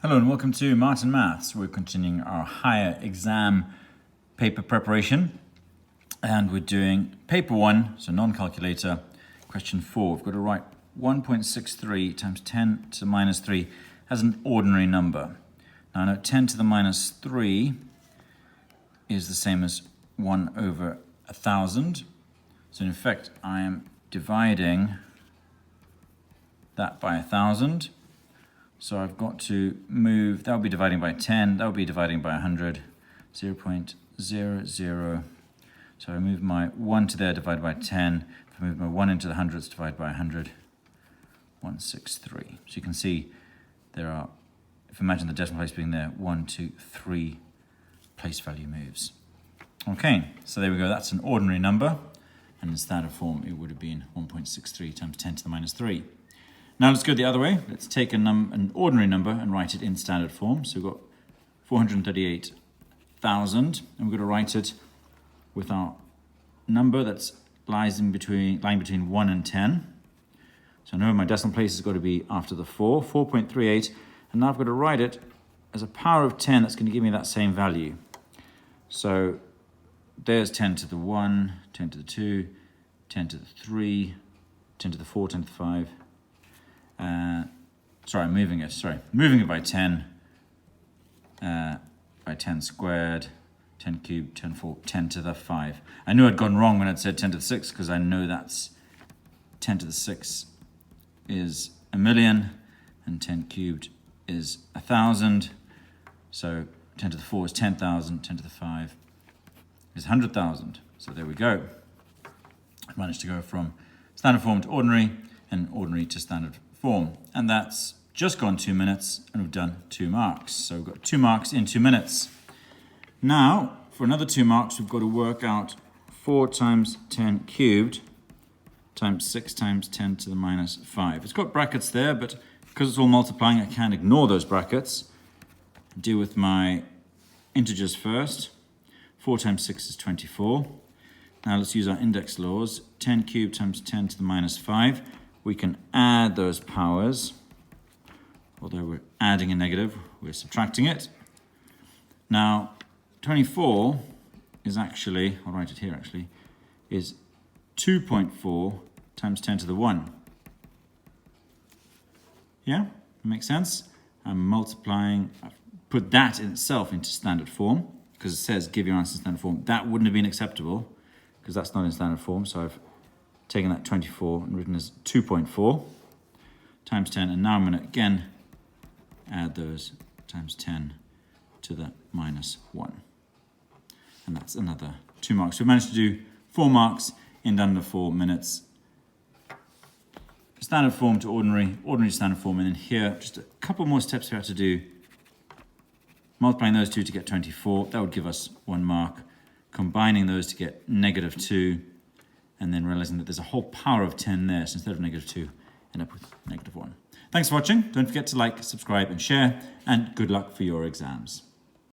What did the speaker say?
Hello and welcome to Martin Maths. We're continuing our higher exam paper preparation and we're doing paper 1, so non-calculator, question 4. We've got to write 1.63 times 10 to the minus 3 as an ordinary number. Now I know 10 to the minus 3 is the same as 1 over 1,000. So in effect I am dividing that by 1,000. So I've got to move, that would be dividing by 10, that would be dividing by 100, 0.00. So I move my 1 to there, divided by 10. If I move my 1 into the hundreds, divide by 100, 163. So you can see there are, if you imagine the decimal place being there, 1, 2, 3 place value moves. Okay, so there we go, that's an ordinary number. And in standard form, it would have been 1.63 times 10 to the minus 3. Now let's go the other way. Let's take an ordinary number and write it in standard form. So we've got 438,000, and we're going to write it with our number that's lying between 1 and 10. So I know my decimal place has got to be after the 4.38, and now I've got to write it as a power of 10 that's going to give me that same value. So there's 10 to the 1, 10 to the 2, 10 to the 3, 10 to the 4, 10 to the 5. Moving it by 10, by 10 squared, 10 cubed, 10 4, 10 to the 5. I knew I'd gone wrong when I'd said 10 to the 6 because I know that's 10 to the 6 is 1,000,000 and 10 cubed is 1,000. So 10 to the 4 is 10,000, 10 to the 5 is 100,000. So there we go. I managed to go from standard form to ordinary and ordinary to standard form. And that's just gone 2 minutes and we've done 2 marks. So we've got 2 marks in 2 minutes. Now, for another 2 marks, we've got to work out 4 times 10 cubed times 6 times 10 to the minus 5. It's got brackets there, but because it's all multiplying, I can't ignore those brackets. Deal with my integers first. 4 times 6 is 24. Now let's use our index laws. 10 cubed times 10 to the minus 5. We can add those powers. Although we're adding a negative, we're subtracting it. Now, 24 is actually, I'll write it here actually, is 2.4 times 10 to the 1. Yeah, makes sense? I'm multiplying, I've put that in itself into standard form, because it says give your answer in standard form. That wouldn't have been acceptable, because that's not in standard form, so I've taken that 24 and written as 2.4 times 10, and now I'm going to again add those times 10 to the minus 1. And that's another 2 marks. So we managed to do 4 marks in under 4 minutes. Standard form to ordinary, ordinary to standard form, and then here, just a couple more steps we have to do. Multiplying those two to get 24, that would give us 1 mark. Combining those to get negative 2, and then realizing that there's a whole power of 10 there, so instead of negative 2, end up with negative 1. Thanks for watching. Don't forget to like, subscribe, and share, and good luck for your exams.